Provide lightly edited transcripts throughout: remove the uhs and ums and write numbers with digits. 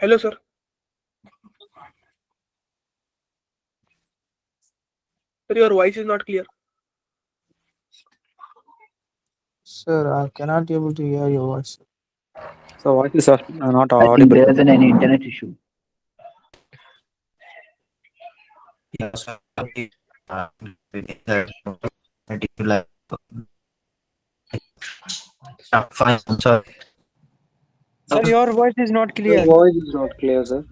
Hello, sir. Sir, your voice is not clear. Sir, I cannot able to hear your voice. So what is not I think audible? there is an internet issue. Yeah, sorry. Like, fine. I'm sorry. Sir, your voice is not Your clear. voice is not clear, sir.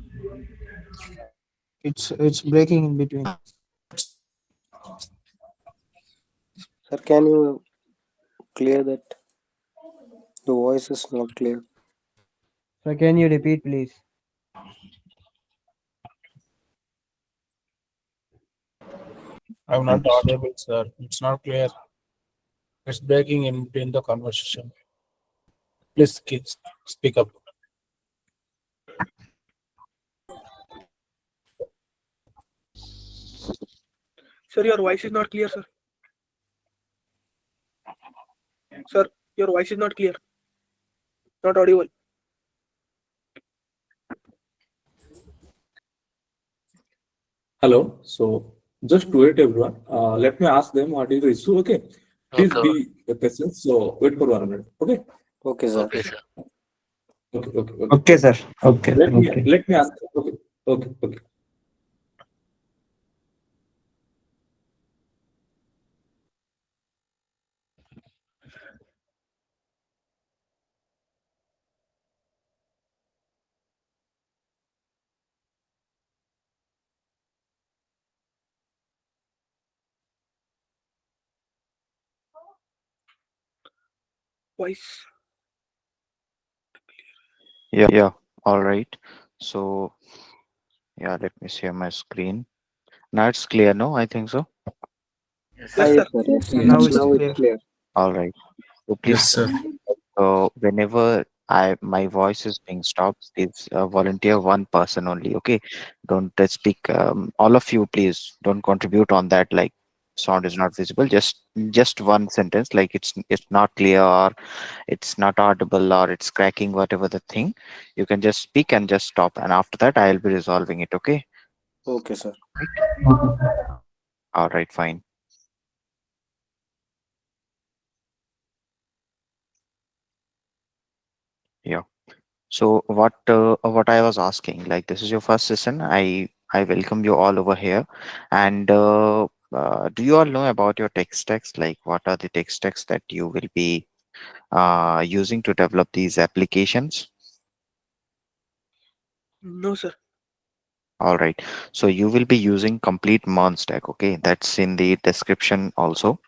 It's breaking in between. Sir, can you clear that? The voice is not clear. Sir, can you repeat, please? I'm not audible, sir. It's not clear. It's breaking in between the conversation. Please speak up. Sir, your voice is not clear, sir. Sir, your voice is not clear. Not audible. Hello. So just wait, everyone. Let me ask them what is the issue. Okay. Please Okay, be patient. So wait for 1 minute. Okay. Okay, sir. okay, sir. Okay. Okay. Okay. Okay, sir. Okay. Let me ask. Okay. Okay. Okay. Voice. Yeah. All right. So yeah, let me share my screen. Now it's clear, no? I think so. Yes, Ah, Yes, sir. sir. yes, sir. Yes, sir. Now It's it's now it's clear. clear. All right. So Yes, please, sir. whenever my voice is being stopped, please volunteer one person only. Okay. Don't speak. All of you, please don't contribute on that. Like sound is not visible. Just one sentence. Like it's not clear or it's not audible or it's cracking. Whatever the thing, you can just speak and just stop. And after that, I'll be resolving it. Okay. Okay, sir. All right. Fine. Yeah. So what I was asking, like this is your first session. I welcome you all over here. And do you all know about your tech stacks? Like what are the tech stacks that you will be using to develop these applications? No, sir. All right. So you will be using complete MERN stack. Okay, that's in the description also.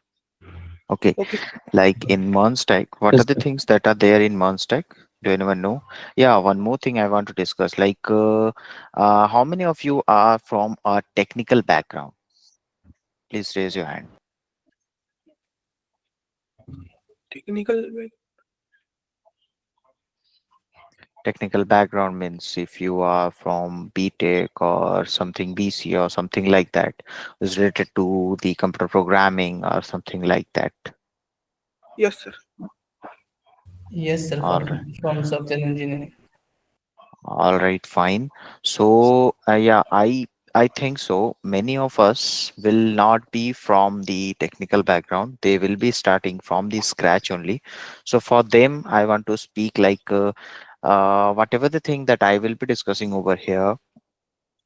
Okay, Okay. like in MERN stack, what are Yes, the sir. things that are there in MERN stack? Do anyone know? Yeah, one more thing I want to discuss. Like, how many of you are from a technical background? Please raise your hand. Technical. Technical background means if you are from BTech or something BC or something like that, is related to the computer programming or something like that. Yes, sir. Yes, sir, All right. from software engineering. All right, fine. So, yeah, I think so. Many of us will not be from the technical background. They will be starting from the scratch only. So for them, I want to speak like whatever the thing that I will be discussing over here,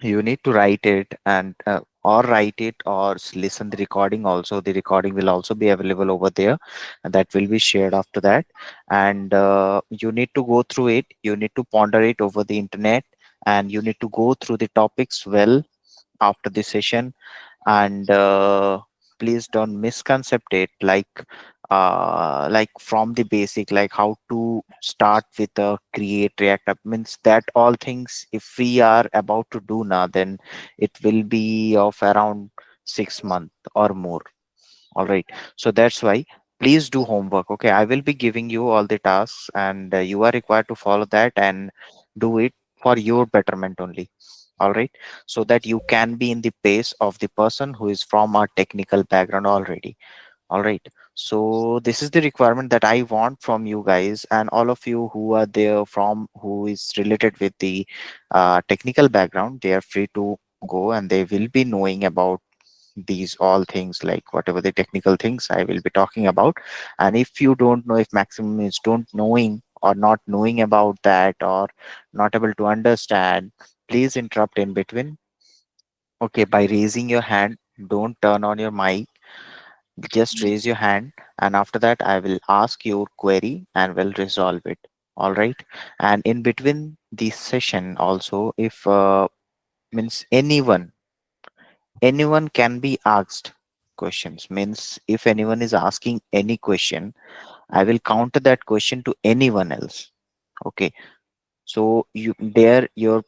you need to write it and or write it or listen the recording also. The recording will also be available over there, and that will be shared after that. And you need to go through it, you need to ponder it over the internet, and you need to go through the topics well after the session. And please don't misconcept it, like from the basic, like how to start with a create react app means that all things if we are about to do now, then it will be of around 6 months or more. All right, so that's why please do homework. Okay, I will be giving you all the tasks, and you are required to follow that and do it for your betterment only. All right, so that you can be in the pace of the person who is from a technical background already. All right, So this is the requirement that I want from you guys, and all of you who are there from who is related with the technical background. They are free to go, and they will be knowing about these all things, like whatever the technical things I will be talking about. And if you don't know, if maximum is don't knowing or not knowing about that, or not able to understand, please interrupt in between, okay, by raising your hand. Don't turn on your mic, just raise your hand, and after that I will ask your query and will resolve it. All right. And in between the session also, if means anyone can be asked questions, means if anyone is asking any question, I will counter that question to anyone else. Okay. So you there your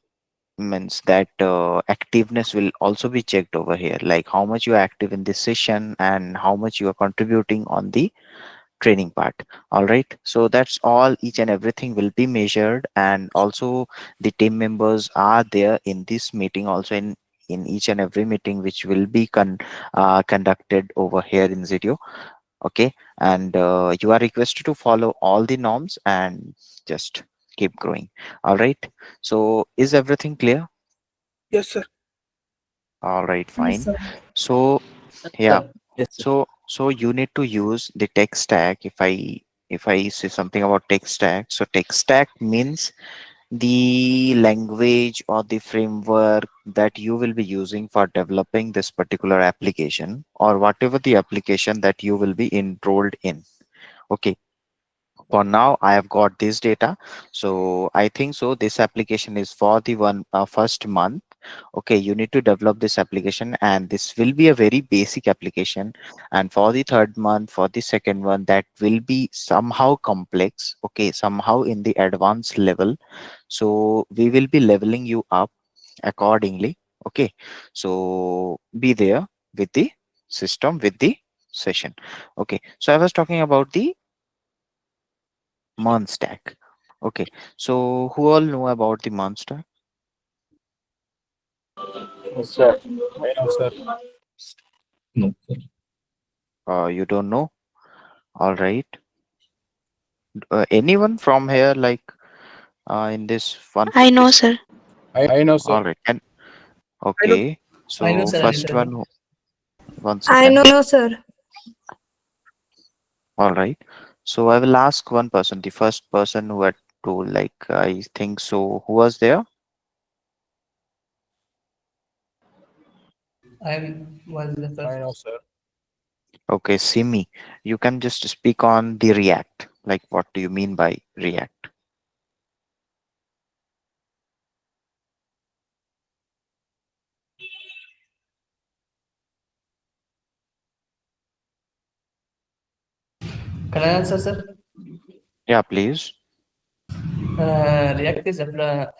means that activeness will also be checked over here, like how much you are active in this session and how much you are contributing on the training part. All right, so that's all, each and everything will be measured. And also the team members are there in this meeting also, in each and every meeting which will be conducted over here in Zideo. Okay. And you are requested to follow all the norms and just keep growing. All right, so is everything clear? Yes, sir. All right, fine. So yeah, so you need to use the tech stack. If I say something about tech stack, so tech stack means the language or the framework that you will be using for developing this particular application, or whatever the application that you will be enrolled in. Okay. For now I have got this data. So I think so this application is for the first month. Okay, you need to develop this application, and this will be a very basic application. And for the third month, for the second one, that will be somehow complex, okay, somehow in the advanced level. So we will be leveling you up accordingly. Okay, so be there with the system, with the session. Okay, so I was talking about the MERN stack. Okay, so who all know about the MERN stack? Sir. I know, sir. No. You don't know? All right. Anyone from here, like in this 150? I know, sir. I know, sir. All right. And I know. okay, I know, so sir. first one, one I second. know, sir. All right. So I will ask one person, the first person who had told, like I think so. Who was there? I was the first. I know, sir. Okay, Simi. You can just speak on the React. Like, what do you mean by React? Can I answer, sir? Yeah, please. React is a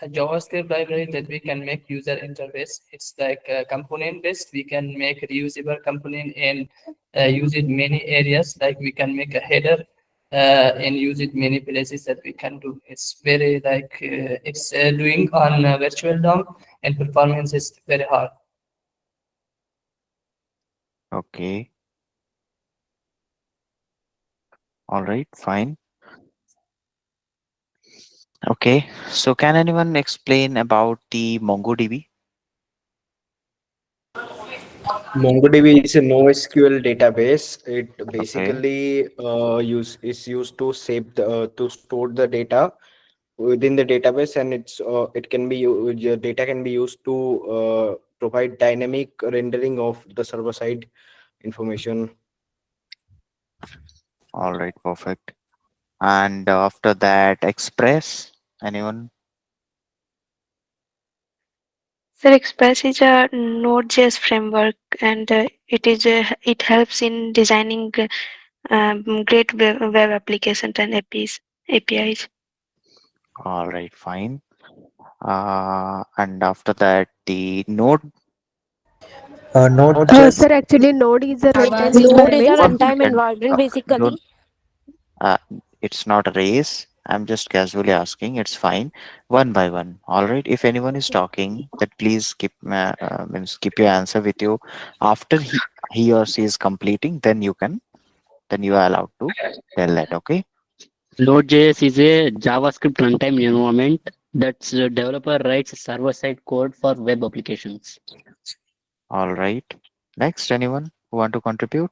JavaScript library that we can make user interface. It's like component based. We can make reusable component and use it many areas. Like we can make a header and use it many places that we can do. It's very like it's doing on virtual DOM, and performance is very hard. Okay. All right, fine. Okay, so can anyone explain about the MongoDB? MongoDB is a NoSQL database. It Okay. basically is used to save to store the data within the database, and it can be your data can be used to provide dynamic rendering of the server side information. All right, perfect. And after that, Express. Anyone? Sir, Express is a Node.js framework, and it helps in designing great web applications and APIs. All right, fine. And after that, the Node. Sir, actually, Node is a runtime environment. One second. Don't. Uh, it's not a race. I'm just casually asking. It's fine. One by one. All right. If anyone is talking, that please keep your answer with you. After he or she is completing, then you can then you are allowed to tell that. Okay. Node.js is a JavaScript runtime environment that's developer writes server-side code for web applications. All right. Next, anyone who want to contribute?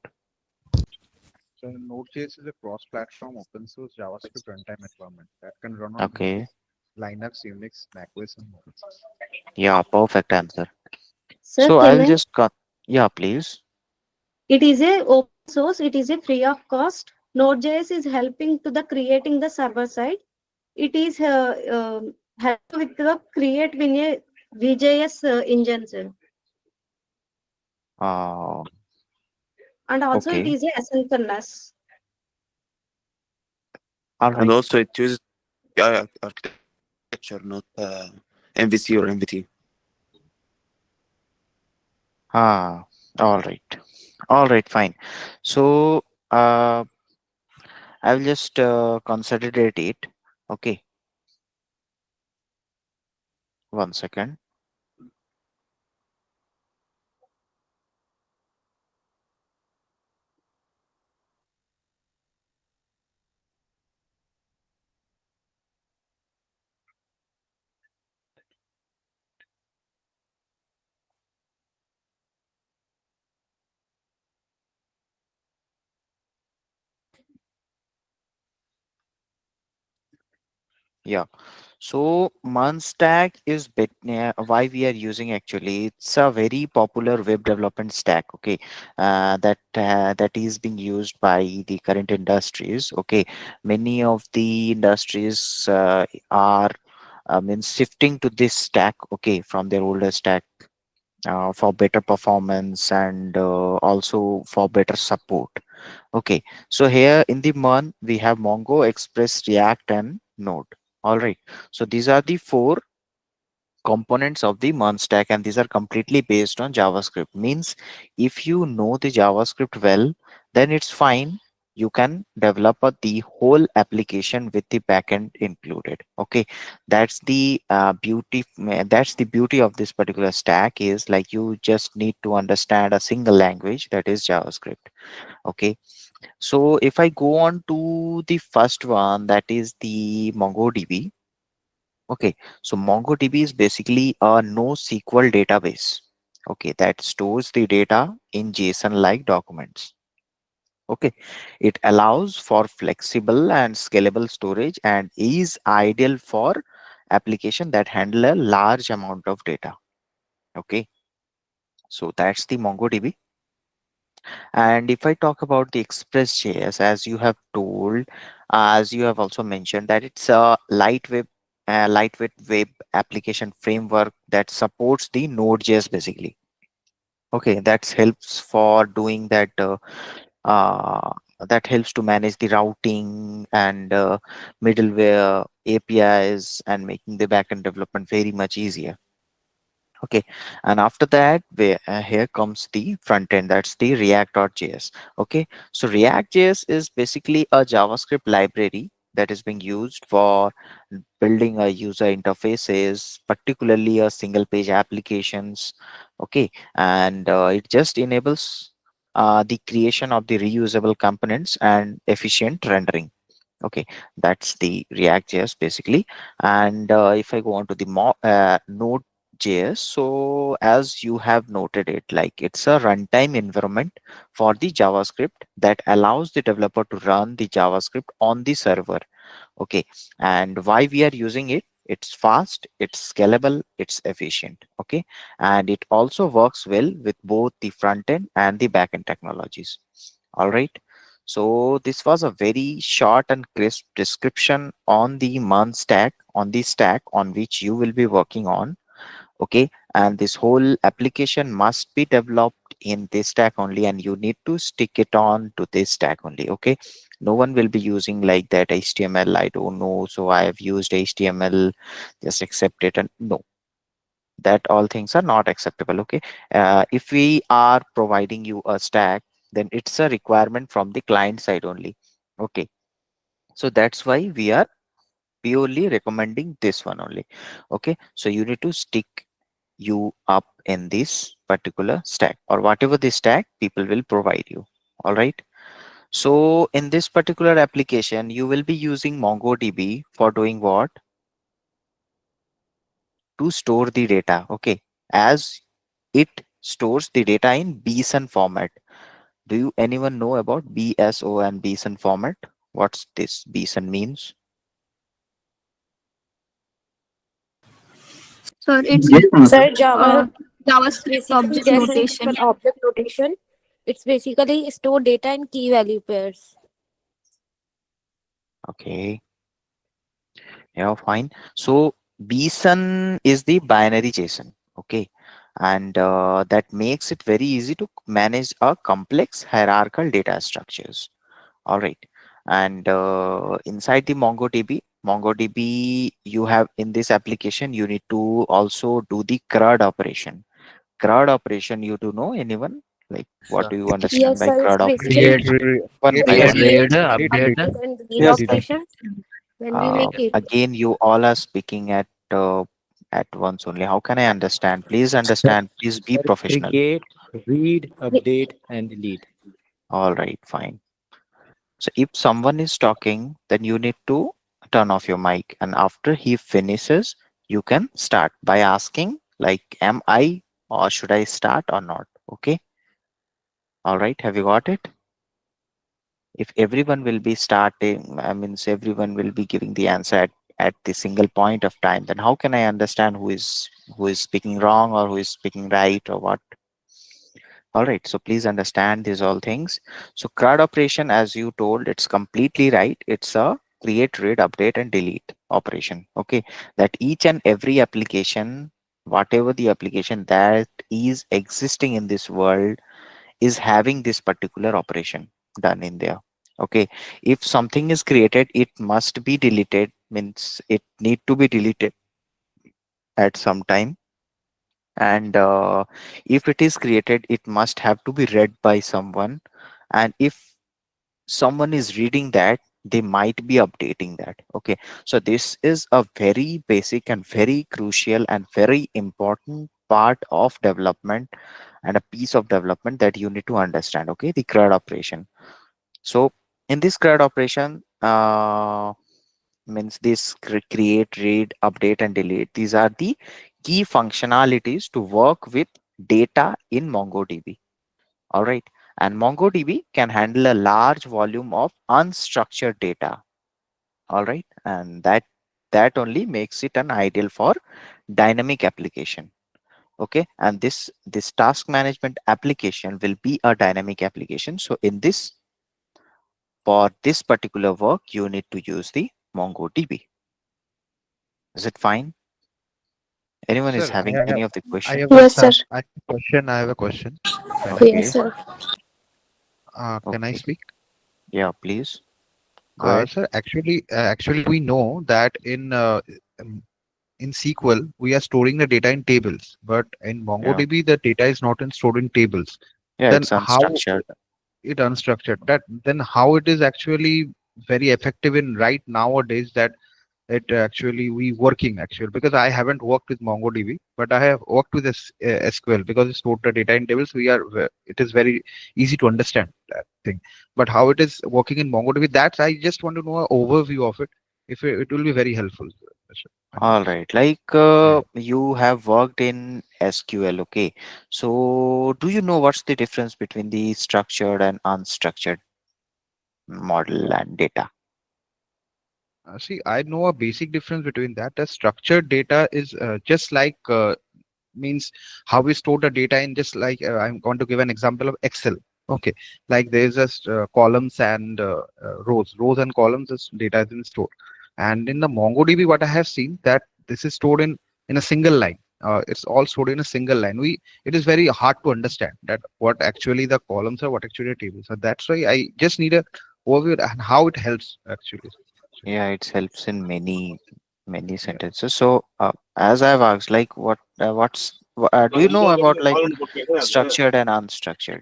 So Node.js is a cross-platform open source JavaScript runtime environment that can run on Okay. Linux, Unix, macOS, and more. Yeah, perfect answer. Sir, So can I'll I? just yeah, please. It is a open source. It is a free of cost. Node.js is helping to the creating the server side. It is help with the create when a VJS engine, sir. Uh, And also it okay. is a asynchronous. All And right. also it uses architecture, not MVC or MVT. Ah, all right. All right, fine. So I will just consolidate it. Okay. One second. Yeah. So Munstack is why we are using actually. It's a very popular web development stack. Okay, that is being used by the current industries. Okay, many of the industries are means shifting to this stack. Okay, from their older stack for better performance and also for better support. Okay, so here in the Mun we have Mongo, Express, React, and Node. All right, so these are the four components of the Mun stack, and these are completely based on JavaScript. Means if you know the JavaScript well, then it's fine. You can develop the whole application with the backend included. Okay, that's the That's the beauty of this particular stack is like you just need to understand a single language, that is JavaScript. Okay, so if I go on to the first one, that is the MongoDB. Okay, so MongoDB is basically a NoSQL database. Okay, that stores the data in JSON-like documents. Okay, it allows for flexible and scalable storage and is ideal for application that handle a large amount of data. Okay, so that's the MongoDB. And if I talk about the Express.js, as you have told, as you have also mentioned, that it's a lightweight web application framework that supports the Node.js basically. Okay, that helps for doing that. Uh, that helps to manage the routing and middleware APIs and making the backend development very much easier. Okay, and after that here comes the front end, that's the react.js. Okay, so react.js is basically a JavaScript library that is being used for building a user interfaces, particularly a single page applications. Okay, and it just enables the creation of the reusable components and efficient rendering. Okay, that's the React.js basically. And if I go on to the Node.js, so as you have noted it, like it's a runtime environment for the JavaScript that allows the developer to run the JavaScript on the server. Okay, and why we are using it? It's fast, it's scalable, it's efficient. Okay, and it also works well with both the front end and the back end technologies. All right, so this was a very short and crisp description on the Mun stack, on the stack on which you will be working on. Okay, and this whole application must be developed in this stack only, and you need to stick it on to this stack only. Okay, no one will be using like that HTML, I don't know, so I have used HTML, just accept it, and no, that all things are not acceptable. Okay, if we are providing you a stack, then it's a requirement from the client side only. Okay, so that's why we are purely recommending this one only. Okay, so you need to stick you up in this particular stack or whatever the stack people will provide you. All right, So in this particular application, you will be using MongoDB for doing what? To store the data. Okay. As it stores the data in BSON format. Do you anyone know about BSO and BSON format? What's this BSON means? Sir, it's Sir, Java JavaScript basically object notation. for object notation. It's basically store data in key value pairs. Okay. Yeah, fine. So BSON is the binary JSON. Okay. And that makes it very easy to manage a complex hierarchical data structures. All right. And inside the MongoDB, you have in this application, you need to also do the CRUD operation. CRUD operation, you do know anyone? Like, what do you understand Yes, by sir. It's CRUD basically operation? and delete operations when we make it. Again, you all are speaking at once only. How can I understand? Please understand. Please be professional. Create, read, update, and delete. All right, fine. So if someone is talking, then you need to turn off your mic. And after he finishes, you can start by asking, like, am I or should I start or not? Okay. All right. Have you got it? If everyone will be starting, I mean, everyone will be giving the answer at the single point of time, then how can I understand who is speaking wrong or who is speaking right or what? All right, so please understand these all things. So CRUD operation, as you told, it's completely right. It's a create, read, update, and delete operation. Okay, that each and every application, whatever the application that is existing in this world, is having this particular operation done in there. Okay, if something is created, it must be deleted, means it need to be deleted at some time. And if it is created, it must have to be read by someone. And if someone is reading that, they might be updating that. Okay, so this is a very basic and very crucial and very important part of development and a piece of development that you need to understand. Okay, the CRUD operation. So in this CRUD operation, means this create, read, update, and delete, these are the key functionalities to work with data in MongoDB. All right, and MongoDB can handle a large volume of unstructured data. All right, and that only makes it an ideal for dynamic application. Okay, and this task management application will be a dynamic application. So in this, for this particular work, you need to use the MongoDB. Is it fine? Anyone is Sir, having any of the I question? have Yes, sir. I have a question. Okay. Yes, sir. Can I Okay. speak? Yeah, please. Go ahead. Sir, actually, we know that um, in SQL we are storing the data in tables, but in Yeah. MongoDB the data is not stored in tables. Yeah, Then it's how unstructured. it unstructured? Then how it is actually very effective in right nowadays that it actually we working actually, because I haven't worked with MongoDB, but I have worked with SQL because it's stored the data in tables. It is very easy to understand that thing. But how it is working in MongoDB, that's I just want to know an overview of it. If it will be very helpful. All right, like you have worked in SQL. Okay, so do you know what's the difference between the structured and unstructured model and data? See, I know a basic difference between that. The structured data is just like means how we store the data in, just like I'm going to give an example of Excel. Okay, like there's just columns and rows and columns as data is in stored. And in the MongoDB, what I have seen that this is stored in a single line. It's all stored in a single line. It is very hard to understand that what actually the columns are, what actually the tables. So that's why I just need a overview and how it helps actually. Yeah, it helps in many sentences. So as I've asked, like do you know about like structured and unstructured?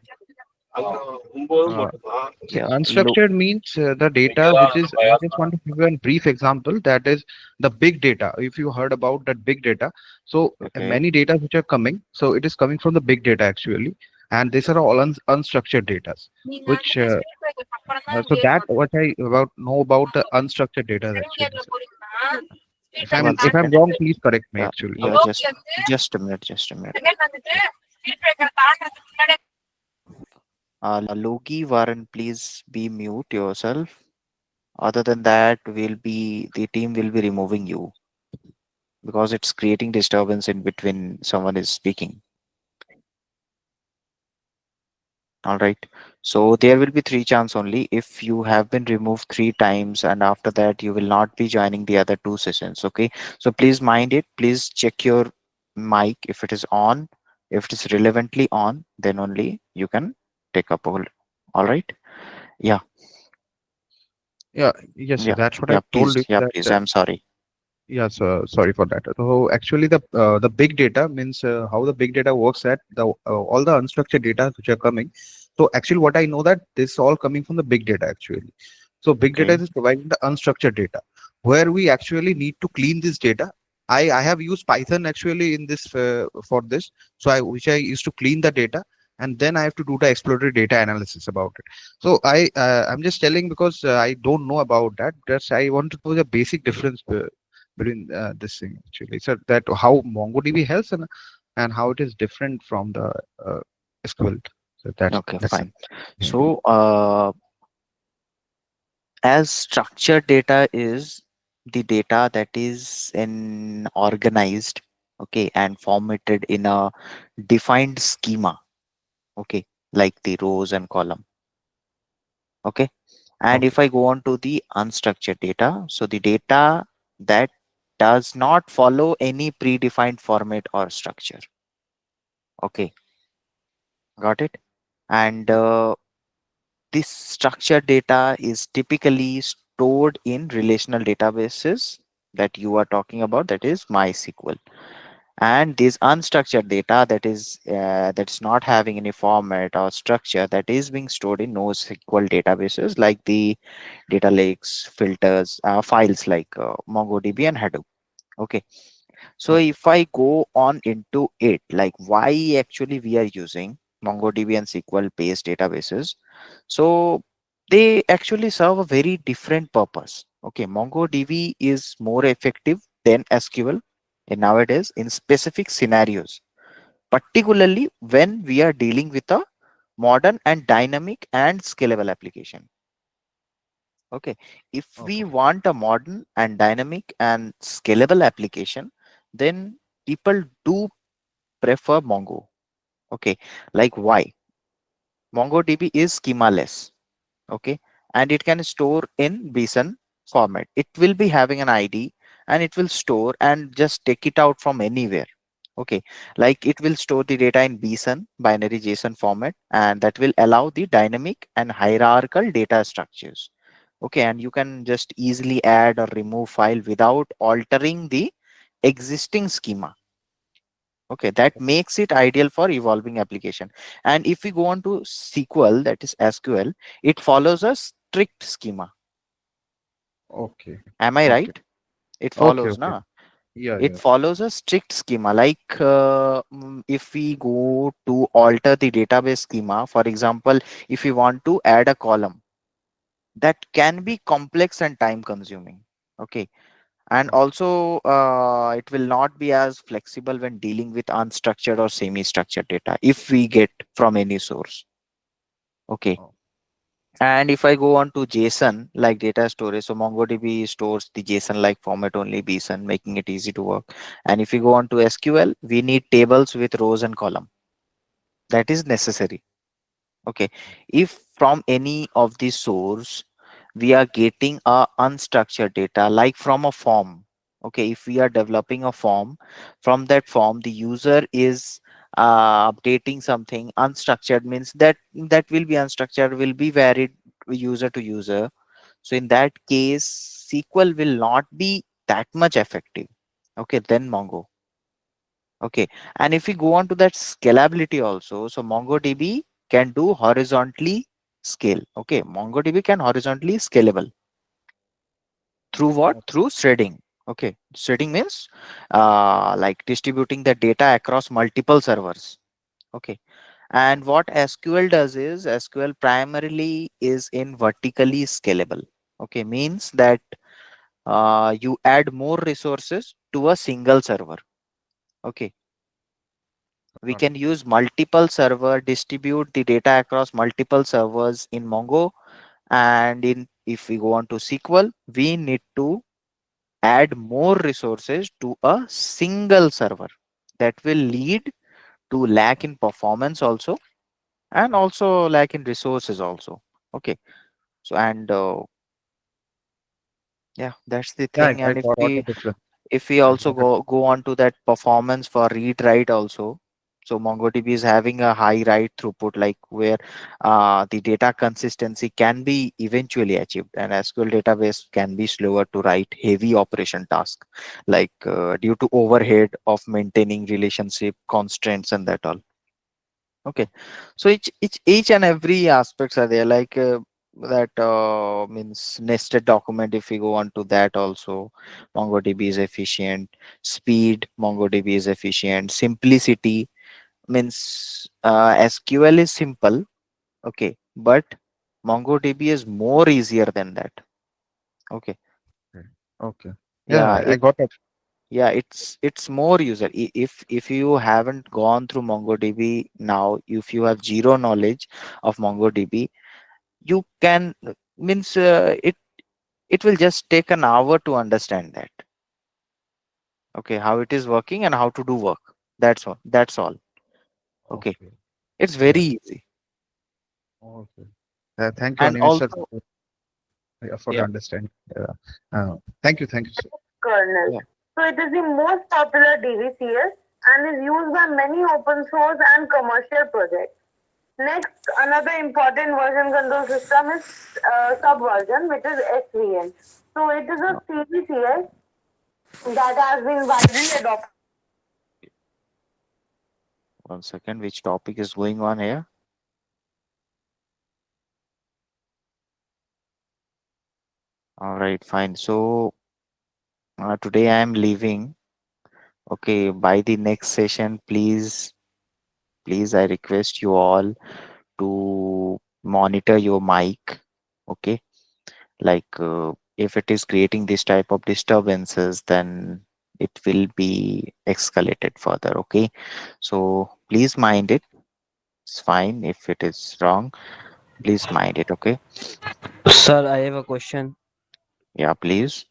See, Yeah, unstructured means the data which is, I just want to give you a brief example, that is the big data. If you heard about that big data, so okay. many data which are coming, so it is coming from the big data actually. and these are all unstructured data, which so that what I about know about the unstructured data actually. Sir. If I'm One if I'm second. wrong, please correct me Yeah, actually. yeah, just a minute, just a minute. Loki, Varun, please be mute yourself. Other than that, the team will be removing you because it's creating disturbance in between someone is speaking. All right. So there will be three chance only. If you have been removed three times and after that you will not be joining the other two sessions. Okay. So please mind it. Please check your mic if it is on. If it is relevantly on, then only you can take up hold. All right. Yeah. Yeah, yes, sir. Yeah. That's what I Yeah. told Please. you Yeah. that. Please. I'm sorry. Yes, sorry for that. So actually, the big data means how the big data works at the all the unstructured data which are coming. So actually, what I know that this all coming from the big data actually. So big data Okay. is providing the unstructured data where we actually need to clean this data. I have used Python actually in this for this. So I used to clean the data and then I have to do the exploratory data analysis about it. So I'm just telling because I don't know about that. Just I want to know the basic difference between this thing actually. So that how MongoDB helps and how it is different from the SQL. So Okay. that's it. Fine. So as structured data is the data that is in organized, okay, and formatted in a defined schema, okay, like the rows and column, okay. And Okay. if I go on to the unstructured data, so the data that does not follow any predefined format or structure, okay, got it. And this structured data is typically stored in relational databases that you are talking about, that is MySQL. And this unstructured data that's not having any format or structure, that is being stored in NoSQL databases like the data lakes, filters, files like MongoDB and Hadoop. Okay. So if I go on into it, like why actually we are using MongoDB and SQL based databases. So they actually serve a very different purpose. Okay, MongoDB is more effective than SQL in nowadays in specific scenarios, particularly when we are dealing with a modern and dynamic and scalable application. Okay, if we want a modern and dynamic and scalable application, then people do prefer Mongo. Okay, like why? MongoDB is schema-less. Okay, and it can store in BSON format. It will be having an ID and it will store and just take it out from anywhere. Okay, like it will store the data in BSON binary JSON format, and that will allow the dynamic and hierarchical data structures. Okay, and you can just easily add or remove file without altering the existing schema. Okay, that makes it ideal for evolving application. And if we go on to SQL, that is SQL, it follows a strict schema. Okay. Am I Okay. right? It Okay. follows, Okay. na? Yeah. It Yeah. follows a strict schema. Like if we go to alter the database schema, for example, if we want to add a column, that can be complex and time consuming. Okay, and also it will not be as flexible when dealing with unstructured or semi-structured data if we get from any source. Okay, and if I go on to JSON like data storage, so MongoDB stores the JSON like format only BSON, making it easy to work. And if we go on to SQL, we need tables with rows and column. That is necessary. Okay, if from any of the source we are getting a unstructured data like from a form, okay, if we are developing a form, from that form the user is updating something, unstructured means that will be unstructured, will be varied user to user. So in that case SQL will not be that much effective, okay, then Mongo. Okay, and if we go on to that scalability also, so MongoDB can do horizontally scale. Okay, MongoDB can horizontally scalable through what? Through threading. Okay, threading means like distributing the data across multiple servers. Okay, And what SQL does is SQL primarily is in vertically scalable. Okay, means that you add more resources to a single server. Okay, we can use multiple server, distribute the data across multiple servers in Mongo, and in if we go on to SQL, we need to add more resources to a single server. That will lead to lack in performance also, and also lack in resources also. Okay, so and yeah, that's the Yeah, thing. I And got the difference. if we I also got it. go on to that performance for read write also, so MongoDB is having a high write throughput, like where the data consistency can be eventually achieved, and SQL database can be slower to write heavy operation task, like due to overhead of maintaining relationship constraints and that all. Okay, so each and every aspects are there, like that means nested document. If we go on to that also, MongoDB is efficient. Speed, MongoDB is efficient. Simplicity means SQL is simple. Okay, but MongoDB is more easier than that. Okay, Okay. Yeah, yeah, I got it. yeah, it's more user. If you haven't gone through MongoDB now, if you have zero knowledge of MongoDB, you can means it will just take an hour to understand that. Okay, how it is working and how to do work. That's all. Okay, Okay. it's Yeah. very easy. Okay. Thank you, And Animesh sir, also, for the yeah, understanding. Thank you, sir. Kernel. yeah. So it is the most popular DVCS and is used by many open source and commercial projects. Next, another important version control system is subversion, which is SVN. So it is a CVCS that has been widely adopted. 1 second, which topic is going on here? All right, fine. So today I am leaving. Okay, by the next session, please, I request you all to monitor your mic. Okay, like if it is creating this type of disturbances, then it will be escalated further. Okay, so please mind it. It's fine if it is wrong, please mind it. Okay, Sir, I have a question. yeah, please.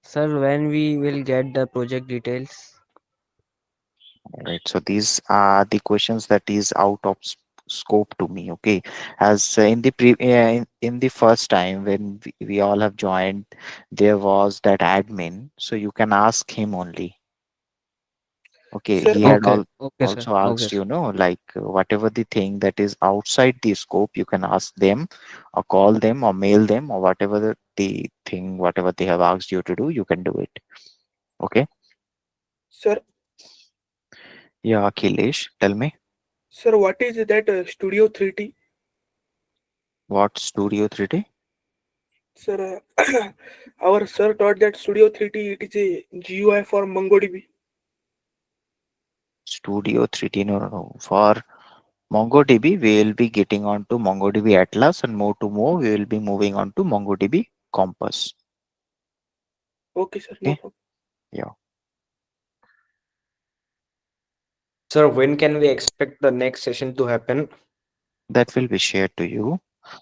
Sir, when we will get the project details? All right, so these are the questions that is out of scope to me. Okay, as in the first time when we all have joined, there was that admin, so you can ask him only. Okay, Sir, he had Okay, okay, sir. also Okay, asked, sir. like whatever the thing that is outside the scope, you can ask them or call them or mail them, or whatever the thing, whatever they have asked you to do, you can do it. Okay. sir, Yeah, Akhilesh, tell me, sir, what is that Studio 3T? what Studio 3D? Sir, our sir taught that Studio 3T it is a GUI for MongoDB. Studio 3D, no. For MongoDB, we will be getting on to MongoDB Atlas, and more to more, we will be moving on to MongoDB Compass. Okay, sir, no Okay. problem. Yeah. Sir, when can we expect the next session to happen? That will be shared to you.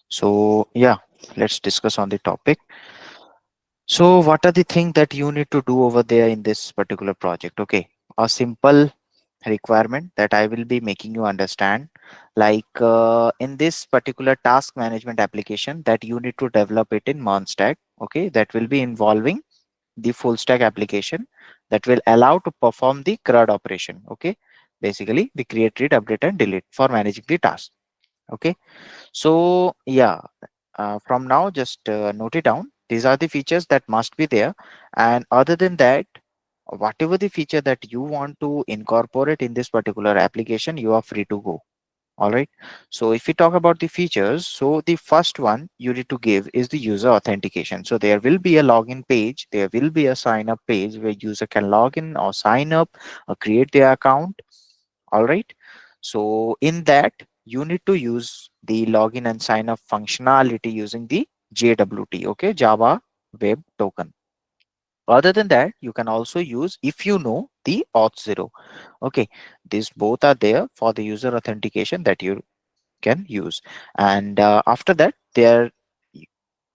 So yeah, let's discuss on the topic. So what are the things that you need to do over there in this particular project? Okay, a simple requirement that I will be making you understand, like in this particular task management application, that you need to develop it in Stack. Okay, that will be involving the full stack application that will allow to perform the CRUD operation. Okay, basically the create, read, update and delete for managing the task. Okay, so yeah, from now just note it down. These are the features that must be there, and other than that, whatever the feature that you want to incorporate in this particular application, you are free to go. All right, so if we talk about the features, so the first one you need to give is the user authentication. So there will be a login page, there will be a sign up page where user can log in or sign up or create their account. All right, So in that, you need to use the login and sign up functionality using the JWT, okay, Java Web Token. Other than that, you can also use, if you know, the Auth0. Okay, these both are there for the user authentication that you can use. And after that, there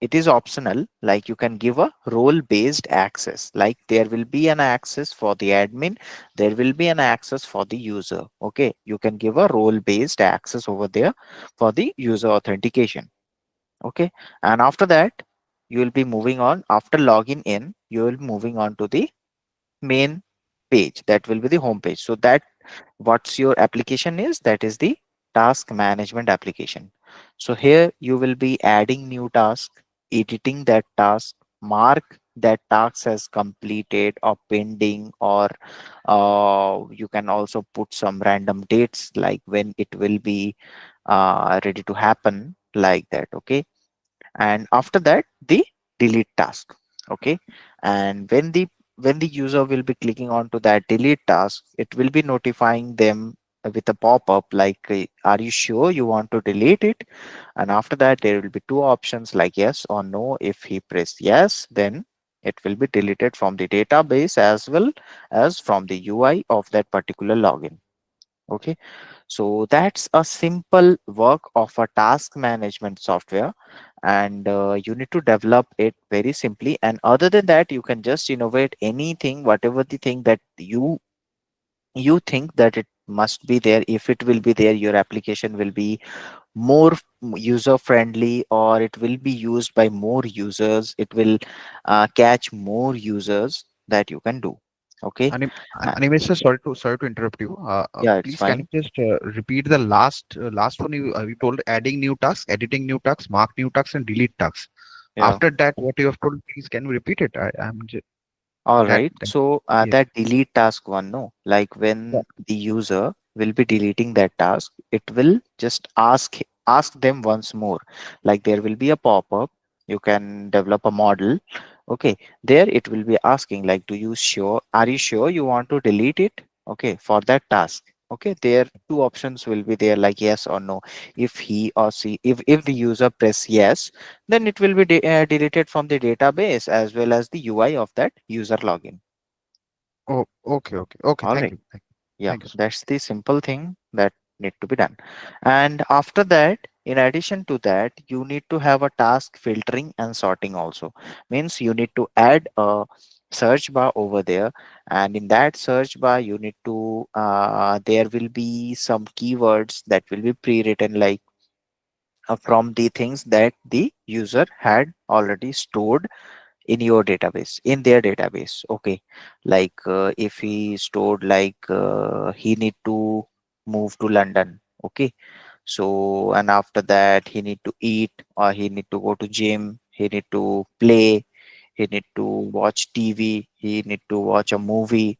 it is optional, like you can give a role based access, like there will be an access for the admin, there will be an access for the user. Okay, you can give a role based access over there for the user authentication. Okay, and after that, you will be moving on. After logging in, you will be moving on to the main page, that will be the home page. So that what's your application is, that is the task management application. So here you will be adding new task, editing that task, mark that task as completed or pending, or you can also put some random dates like when it will be ready to happen, like that. Okay, and after that, the delete task. Okay, and when the user will be clicking onto that delete task, it will be notifying them with a pop-up like, are you sure you want to delete it? And after that, there will be two options like yes or no. If he press yes, then it will be deleted from the database as well as from the UI of that particular login. Okay, so that's a simple work of a task management software, and you need to develop it very simply. And other than that, you can just innovate anything, whatever the thing that you think that it must be there. If it will be there, your application will be more user friendly, or it will be used by more users. It will catch more users that you can do. Okay, Animesh, sir, sorry to interrupt you. yeah, it's Please, can fine. you just repeat the last one you told? Adding new tasks, editing new tasks, mark new tasks, and delete tasks. Yeah. After that, what you have told, please can you repeat it? I'm just All that, right. that So yes. that delete task one, no, like Yeah. when the user will be deleting that task, it will just ask them once more. Like there will be a pop-up. You can develop a model. Okay. There it will be asking like, are you sure you want to delete it? Okay, for that task. Okay, there two options will be there like yes or no. If he or she, if the user press yes, then it will be deleted from the database as well as the UI of that user login. Oh, okay. All Thank right. you. Yeah, Thank you, sir. that's the simple thing that need to be done. And after that, in addition to that, you need to have a task filtering and sorting also. Means you need to add a search bar over there, and in that search bar you need to there will be some keywords that will be pre-written, like from the things that the user had already stored in your database, in their database. Okay, like if he stored like he need to move to London. Okay, so and after that he need to eat, or he need to go to gym, he need to play, he need to watch TV, he need to watch a movie,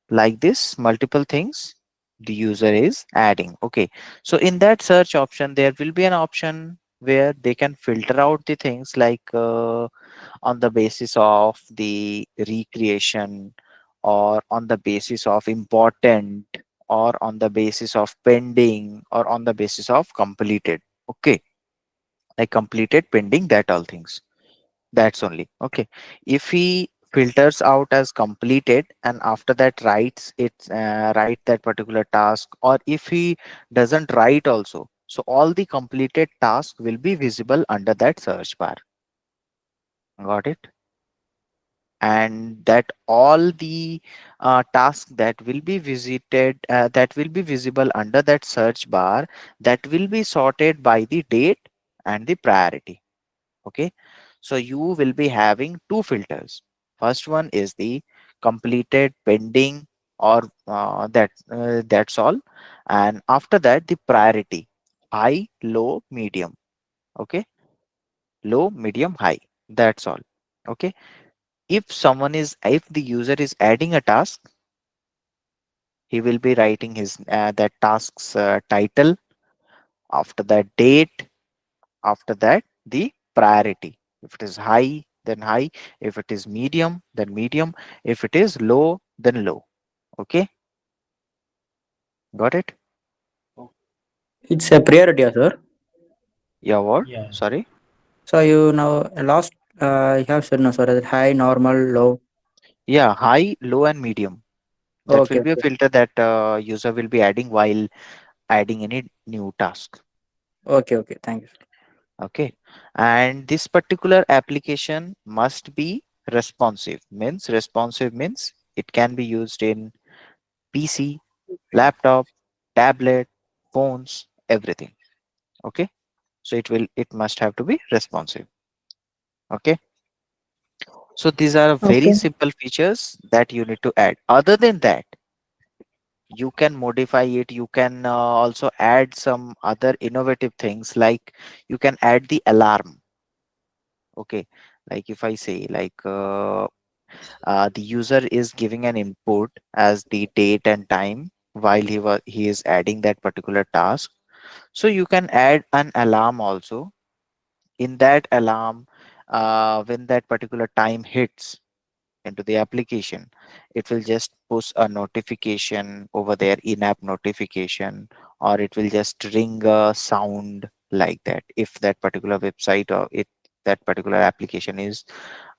like this multiple things the user is adding. Okay, so in that search option there will be an option where they can filter out the things like on the basis of the recreation, or on the basis of important, or on the basis of pending, or on the basis of completed. Okay, like completed, pending, that all things, that's only. Okay, if he filters out as completed and after that writes it, write that particular task, or if he doesn't write also, so all the completed tasks will be visible under that search bar. Got it? And that all the tasks that will be visited, that will be visible under that search bar, that will be sorted by the date and the priority. Okay, so you will be having two filters. First one is the completed, pending, or that's all. And after that, the priority: high, low, medium. Okay, low, medium, high, that's all. Okay, if the user is adding a task, he will be writing his that task's title, after that date, after that the priority. If it is high, then high. If it is medium, then medium. If it is low, then low. Okay, got it? It's a priority, sir. Yeah, what? Yeah. Sorry. So you now last you have said no, sir. That high, normal, low. Yeah, high, low, and medium. That will Okay. be a Okay. filter that user will be adding while adding any new task. Okay. Okay. Thank you. Okay, and this particular application must be responsive. Means it can be used in PC, laptop, tablet, phones, everything. Okay, so it must have to be responsive. Okay, so these are very Okay. simple features that you need to add. Other than that, you can modify it. You can also add some other innovative things, like you can add the alarm. Okay, like if I say, like the user is giving an input as the date and time while he is adding that particular task, so you can add an alarm also. In that alarm, when that particular time hits into the application, it will just push a notification over there, in-app notification, or it will just ring a sound like that if that particular website or it that particular application is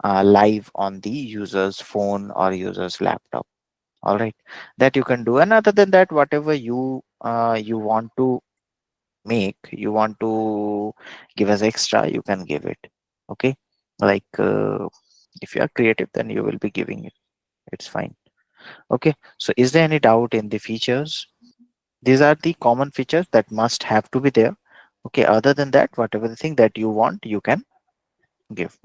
live on the user's phone or user's laptop. All right, that you can do. And other than that, whatever you want to make, you want to give as extra, you can give it. Okay, like if you are creative, then you will be giving it. It's fine. Okay, so is there any doubt in the features? These are the common features that must have to be there. Okay, other than that, whatever the thing that you want, you can give.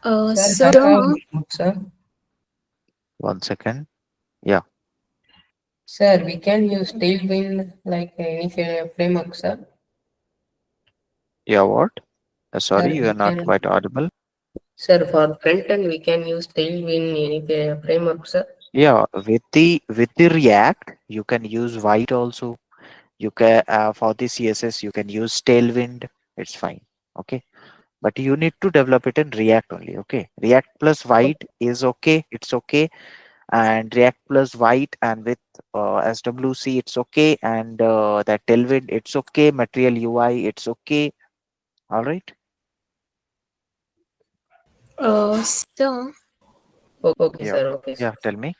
Sir, I have one doubt, sir. 1 second. Yeah. Sir, we can use Tailwind like any framework, sir. Yeah, what? Sorry, Sir, you we are not can. quite audible. Sir, for front end, we can use Tailwind any framework, sir. Yeah, with the React, you can use White also. You can for the CSS, you can use Tailwind. It's fine. Okay, but you need to develop it in React only. Okay, React plus White is okay. It's okay, and React plus White and with SWC, it's okay, and that Tailwind, it's okay. Material UI, it's okay. All right. So Okay, Yeah. sir. Okay, sir. Yeah. Tell me.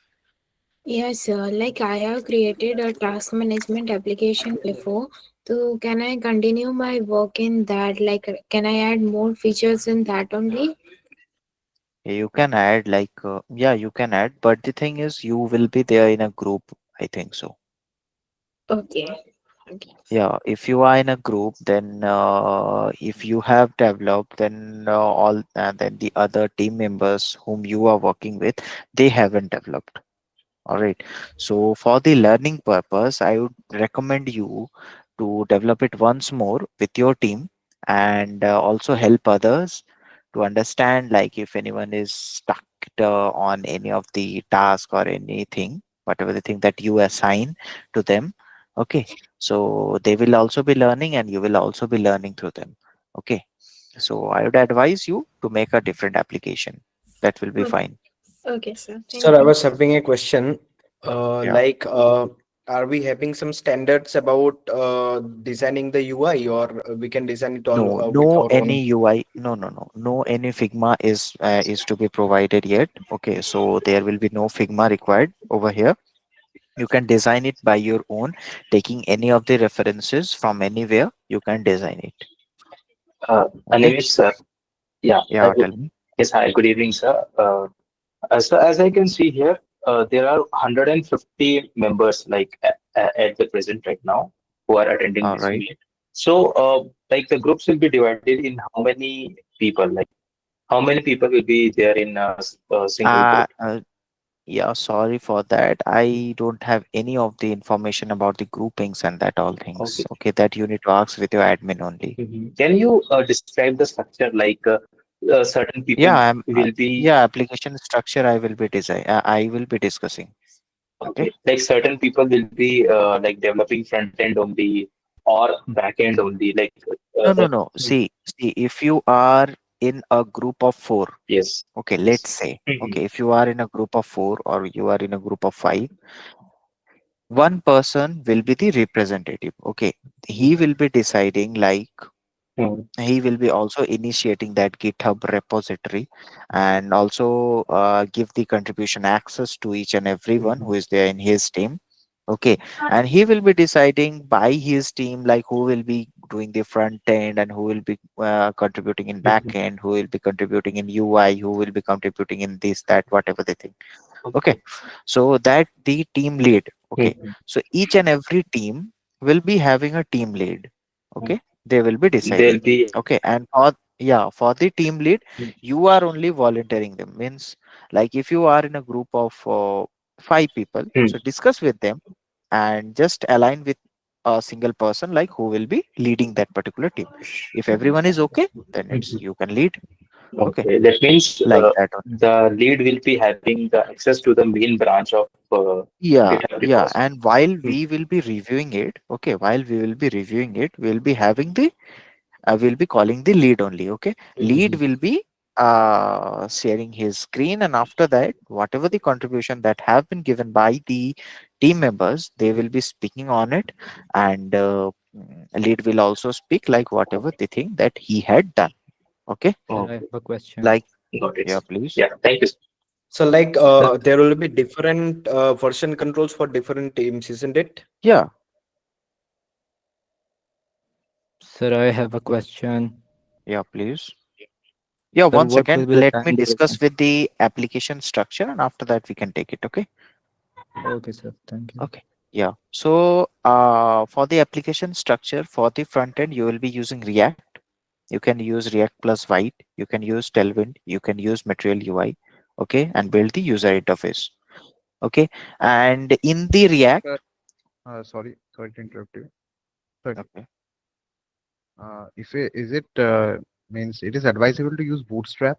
yes, like I have created a task management application before. So can I continue my work in that? Like, can I add more features in that only? You can add like yeah, you can add, but the thing is, you will be there in a group. I think so. Okay. Okay. Yeah, if you are in a group, then if you have developed, then then the other team members whom you are working with, they haven't developed. All right. So for the learning purpose, I would recommend you to develop it once more with your team, and also help others to understand, like if anyone is stuck on any of the task or anything, whatever the thing that you assign to them. Okay. So they will also be learning and you will also be learning through them. Okay. So I would advise you to make a different application. That will be Okay, fine. okay, sir. Sir, Thank I you. was having a question. Yeah. Are we having some standards about designing the UI, or we can design it all No, with no our any own? UI. No any Figma is to be provided yet. Okay, so there will be no Figma required over here. You can design it by your own, taking any of the references from anywhere. You can design it. Okay. Anish, sir. Yeah. Yeah, tell me. Yes, hi. Good evening, sir. So as I can see here, there are 150 members at the present right now who are attending All this right. meet. So, like the groups will be divided in how many people? Like how many people will be there in a single Uh, group? uh, yeah, sorry for that. I don't have any of the information about the groupings and that all things. Okay. Okay, that you need to ask with your admin only. Can you describe the structure? Like certain people Yeah, will be yeah, application structure I will be I will be discussing. Okay. okay. Like certain people will be like developing front end only or back end only. Like No, no, that. no. See, if you are in a group of four, Yes. okay, let's say, okay, if you are in a group of four or you are in a group of five, one person will be the representative. Okay, he will be deciding, like, he will be also initiating that GitHub repository, and also give the contribution access to each and everyone who is there in his team. Okay, and he will be deciding by his team, like, who will be doing the front end, and who will be contributing in back end, who will be contributing in UI, who will be contributing in this, that, whatever they think. Okay, so that the team lead. Okay, so each and every team will be having a team lead. Okay, they will be There'll deciding. be Okay, and for the team lead, you are only volunteering them. Means, like, if you are in a group of 5 people, so discuss with them and just align with a single person, like, who will be leading that particular team. If everyone is okay, then it's you can lead. Okay, okay. That means like that only. the lead will be having the access to the main branch of Yeah, GitHub yeah. repository. And while we will be reviewing it, okay, while we will be reviewing it, we'll be having the we'll be calling the lead only. Okay, lead will be sharing his screen, and after that, whatever the contribution that have been given by the team members, they will be speaking on it, and lead will also speak, like, whatever they think that he had done. Okay, Sir, I have a question. like, Got it. yeah, please. Yeah, thank you. So like there will be different version controls for different teams, isn't it? Yeah. Sir, I have a question. Yeah, please. Yeah, Sir, one what will second. be the Let time me discuss duration? with the application structure, and after that we can take it. Okay. Okay, sir. Thank you. Okay. Yeah. So for the application structure for the front end, you will be using React. You can use React plus White. You can use Tailwind. You can use Material UI. Okay, and build the user interface. Okay, and in the React. Sorry to interrupt you. Sorry. Okay. If it, is it means it is advisable to use Bootstrap?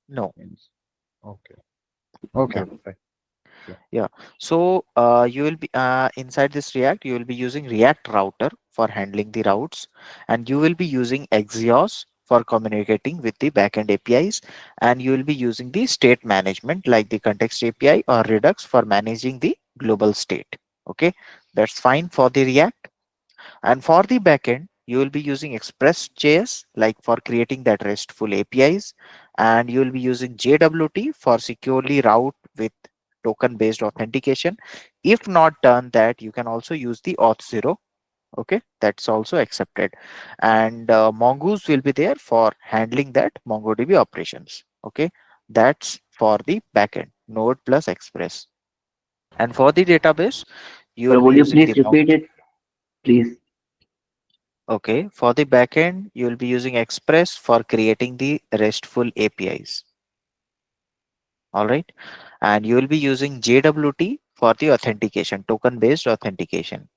No. Means, okay. Okay. Yeah. Fine. Sure. Yeah. So you will be inside this React, you will be using React Router for handling the routes, and you will be using Axios for communicating with the backend APIs, and you will be using the state management like the context API or Redux for managing the global state. Okay, that's fine for the React. And for the backend, you will be using Express.js, like, for creating that RESTful APIs, and you will be using JWT for securely route with token based authentication. If not done that, you can also use the Auth0. Okay, that's also accepted. And Mongoose will be there for handling that MongoDB operations. Okay, that's for the backend, Node plus Express. And for the database, you Sir, will be would you using please the repeat it, please? Okay, for the backend, you will be using Express for creating the RESTful APIs. All right, and you will be using JWT for the authentication, token based authentication.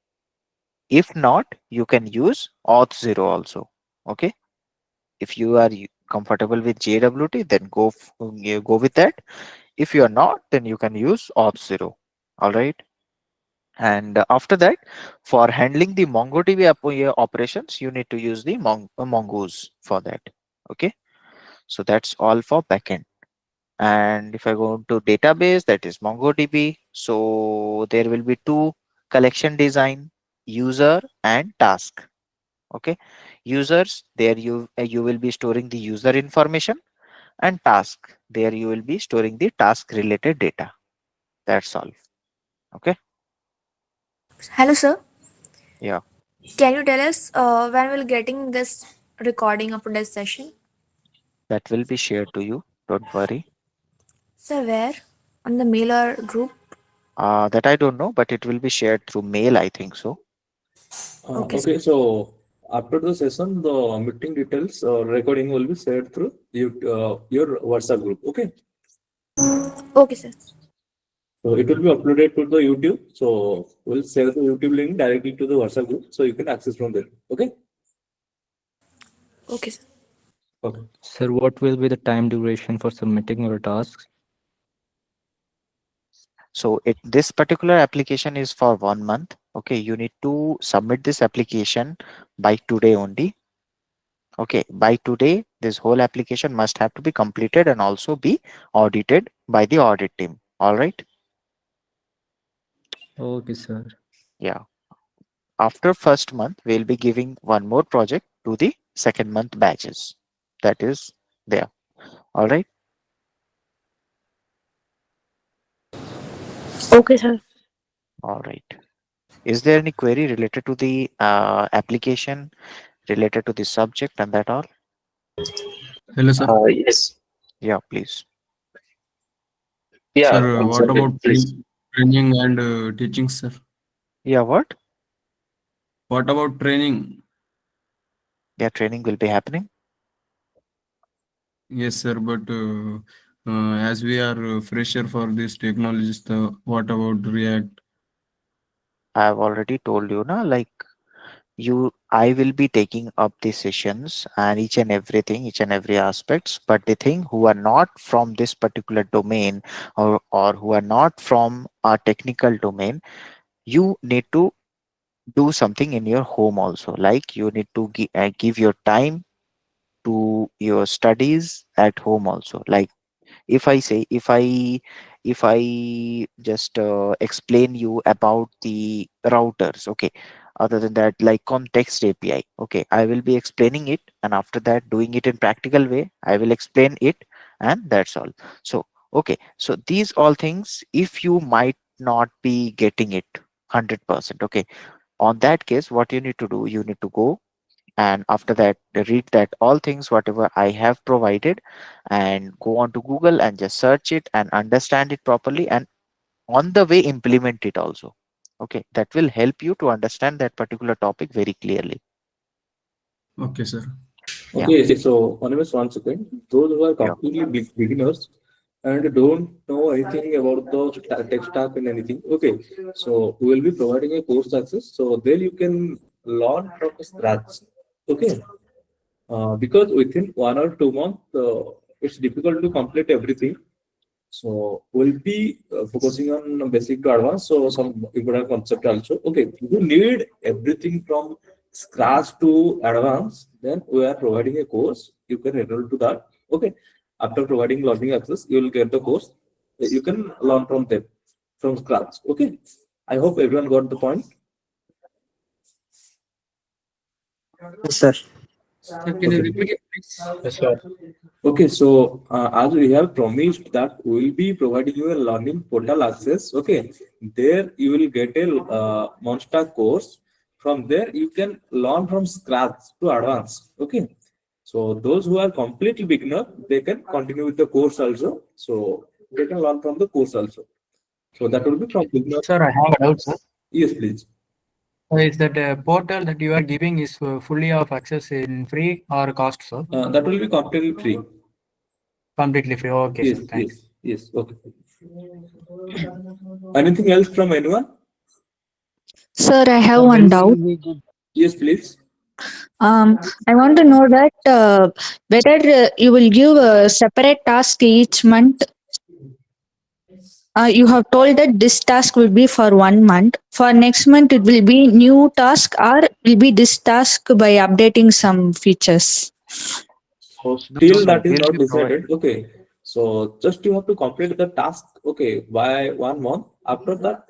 If not, you can use Auth0 also. Okay, if you are comfortable with JWT, then you go with that. If you are not, then you can use Auth0. All right. And after that, for handling the MongoDB operations, you need to use the Mongoose for that. Okay, so that's all for backend. And if I go to database, that is MongoDB. So there will be two: collection design, user, and task. Okay, users, there you will be storing the user information, and task, there you will be storing the task related data. That's all. Okay. Hello, sir. Yeah. Can you tell us when we'll getting this recording of today's session? That will be shared to you. Don't worry. Sir, where? On the mail or group? That I don't know, but it will be shared through mail, I think so. Okay, so after the session, the meeting details recording will be shared through your WhatsApp group. Okay. Okay, sir. So it will be uploaded to the YouTube. So we'll share the YouTube link directly to the WhatsApp group, so you can access from there. Okay. Okay, sir. Okay. Sir, what will be the time duration for submitting your tasks? So this particular application is for 1 month. Okay, you need to submit this application by today only. Okay, by today, this whole application must have to be completed and also be audited by the audit team. All right. Okay, sir. Yeah. After first month, we'll be giving one more project to the second month batches. That is there. All right. Okay, sir. All right. Is there any query related to the application, related to the subject, and that all? Hello, sir. Yes. Yeah, please. Yeah, Sir, what Sanjay, about please. training and teaching, sir? Yeah, what? What about training? Yeah, training will be happening. Yes, sir, but as we are fresher for this technologies, what about React? I've already told you, na, like I will be taking up the sessions and each and everything, each and every aspects. But the thing who are not from this particular domain or who are not from a technical domain, you need to do something in your home also. Like you need to give your time to your studies at home also. Like if I just explain you about the routers, okay, other than that, like context API, okay, I will be explaining it, and after that doing it in practical way, I will explain it, and that's all. So okay, so these all things, if you might not be getting it 100%, okay, on that case, what you need to do, you need to go and after that read that all things whatever I have provided, and go on to Google and just search it and understand it properly, and on the way implement it also. Okay, that will help you to understand that particular topic very clearly. Okay, sir. Yeah. Okay, so Onimus, one second. Those who are completely beginners and don't know anything about the tech stack and anything. Okay, so we will be providing a course access. So there you can learn from scratch. Okay, because within 1 or 2 months, it's difficult to complete everything. So we'll be focusing on basic to advanced. So some important concept also. Okay, you need everything from scratch to advanced. Then we are providing a course. You can enroll to that. Okay, after providing learning access, you will get the course. You can learn from them from scratch. Okay, I hope everyone got the point. Yes, sir. Sir, can you repeat it, please? Yes, sir. Okay, so as we have promised that we will be providing you a learning portal access. Okay, there you will get a Monster course. From there you can learn from scratch to advance. Okay, so those who are completely beginner, they can continue with the course also. So they can learn from the course also. So that will be from beginner. Sir, I have a doubt, sir. Yes, please. Is that portal that you are giving is fully of access in free or cost, sir? That will be completely free. Completely free. Okay, Yes, sir. Thanks. yes. Okay. Anything else from anyone? Sir, I have one doubt. Yes, please. I want to know that whether you will give a separate task each month. You have told that this task will be for 1 month. For next month, it will be new task, or will be this task by updating some features. So still that is not decided. Okay. So just you have to complete the task. Okay, by 1 month. After that,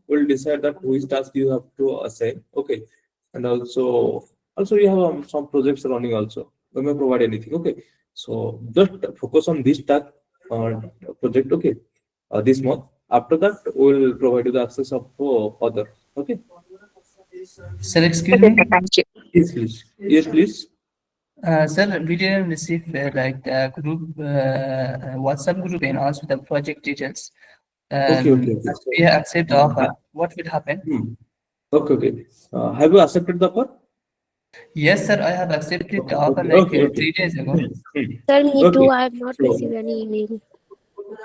we'll decide that which task you have to assign. Okay, and also you have some projects running also. We may provide anything. Okay, so just focus on this task project. Okay, this month. After that, we'll provide you the access of other. Okay. Sir, excuse me. Thank you. Yes, please. Yes, please. Sir, we didn't receive like the group WhatsApp group and also the project details. Okay. As we accept the offer, what will happen? Okay. Have you accepted the offer? Yes, sir. I have accepted the offer like 3 days ago. Sir, me Okay. too. I have not So- received any email.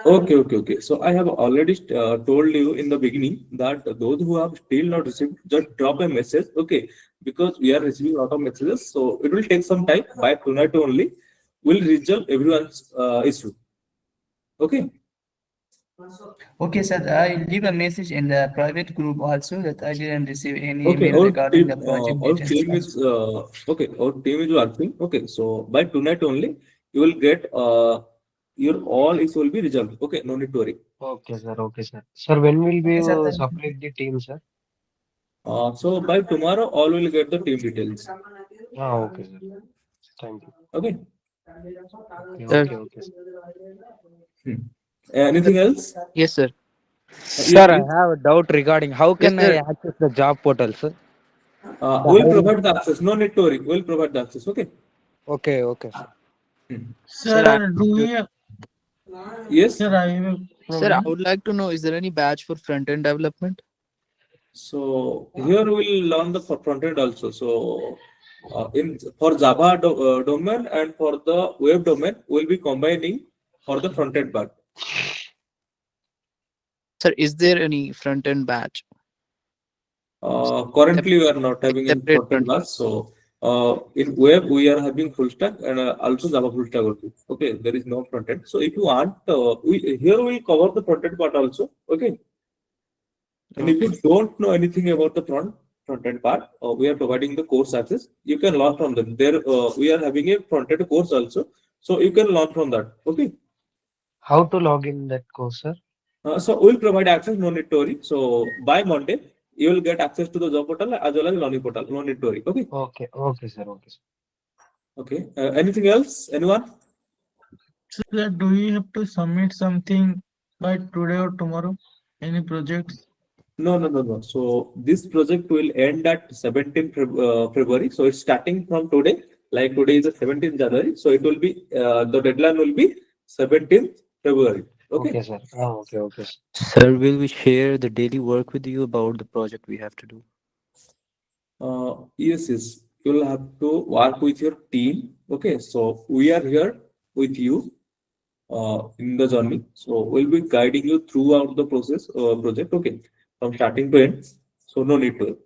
Okay. So I have already told you in the beginning that those who have still not received, just drop a message. Okay, because we are receiving a lot of messages, so it will take some time. By tonight only, we'll resolve everyone's issue. Okay. Okay, sir. I leave a message in the private group also that I didn't receive any Okay. email regarding the project Our details. team is okay. Our team is working. Okay, so by tonight only, you will get your all is will be resolved. Okay, no need to worry. Okay, sir. Okay, sir. Sir, when will we Okay, sir, thank you. separate the team, sir? So by tomorrow, all will get the team details. Okay, sir. Thank you. Okay. Okay, sir. Anything else? Yes, sir. Sir, I have a doubt regarding how can sir. I access the job portal, sir? We'll provide the access. No need to worry. We'll provide the access. Okay. Okay, okay, sir. Sir, do we? Yes. Sir, I have a Sir, I would like to know, is there any batch for front-end development? So here we'll learn the front end also. So in for Java domain and for the web domain, we'll be combining for the front end part. Sir, is there any front-end batch? Currently, we are not having in front end batch. So in web, we are having full stack and also Java full stack also. Okay, there is no front end. So if you want, here we cover the front end part also. Okay. And if you don't know anything about the front end part, we are providing the course access. You can learn from them. There, we are having a front end course also, so you can learn from that. Okay. How to log in that course, sir? So we'll provide access. No need to worry. So by Monday, you will get access to the job portal as well as learning portal. No need to worry. Okay. Okay. Okay, sir. Okay, sir. Okay. Anything else? Anyone? Sir, do we have to submit something by today or tomorrow? Any projects? No. So this project will end at 17th February. So it's starting from today. Like today is the 17th January. So it will be the deadline will be 17th February. Okay. Okay, sir. Okay, okay. Sir. Sir, will we share the daily work with you about the project we have to do? Yes. You will have to work with your team. Okay. So we are here with you in the journey. So we'll be guiding you throughout the process project. Okay. From starting to end. So no need to.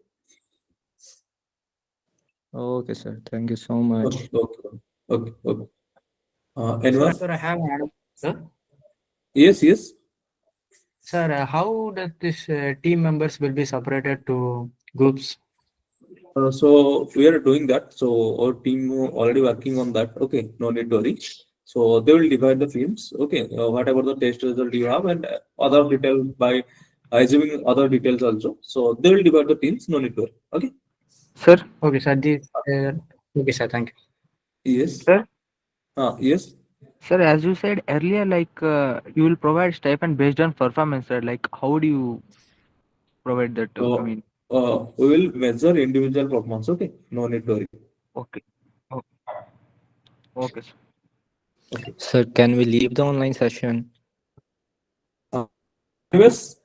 Okay, sir. Thank you so much. Okay. Anyone? Sir, I have one. Sir. Yes. Sir, how does this team members will be separated to groups? So we are doing that. So our team already working on that. Okay, no need to worry. So they will divide the teams. Okay, whatever the test result you have and other details by assuming other details also. So they will divide the teams. No need to worry. Okay. Sir. Okay, sir. Okay, sir. Thank you. Yes. Sir. Yes. Sir, as you said earlier, like you will provide stipend based on performance, sir. Like how do you provide that? I mean, we will measure individual performance. Okay, no need to worry. Okay. Okay, sir. Okay. Sir, can we leave the online session? Yes.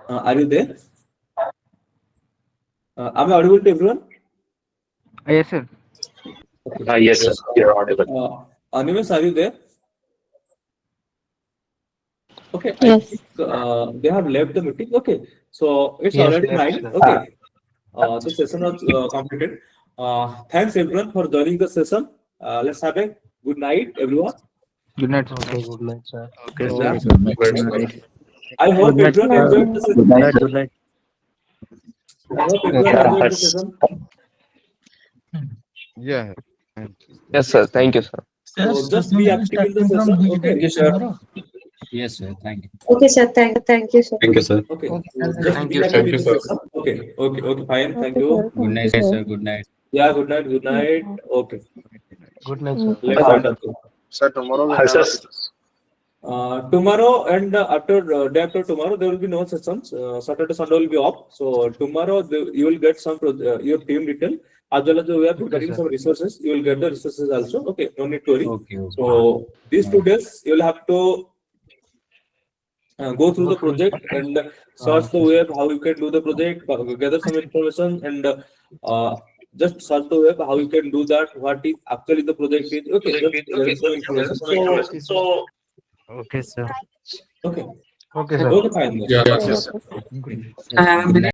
Are you there? Am I audible to everyone? Yes, sir. Yes, sir. You're audible. Animus, are you there? Okay. Yes. I think, they have left the meeting. Okay. So it's Yes, already yes, 9. sir. Okay. The session was completed. Thanks everyone for joining the session. Let's have a good night, everyone. Good night. Okay, good night, sir. Okay, Okay, sir. sir. I hope Good night, everyone sir. enjoyed the session. Good night. Good night. I hope everyone enjoyed the session. Yeah. Yes, sir. Thank you, sir. So just be active in the session. Okay. Yes, sir. Thank you. Okay, sir. Thank you, sir. Thank you, sir. Okay. Okay, Just thank be you, active sir. in the session. Okay. Fine. Thank you. Good night, sir. Good night. Yeah. Good night. Okay. Good night, sir. Let's start up. Sir, tomorrow we Hi, sir. Tomorrow and after day after tomorrow there will be no sessions. Saturday, Sunday will be off. So tomorrow you will get some your team detail as well as we are preparing some resources. You will get the resources also. Okay, no need to worry. Okay. So these 2 days you will have to go through the project and search the web how you can do the project, gather some information and just search the web how you can do that. What is actually the project is. Okay, just gather some information. So Okay, sir. okay. Okay, sir. Okay, fine. Yes, sir. Good night.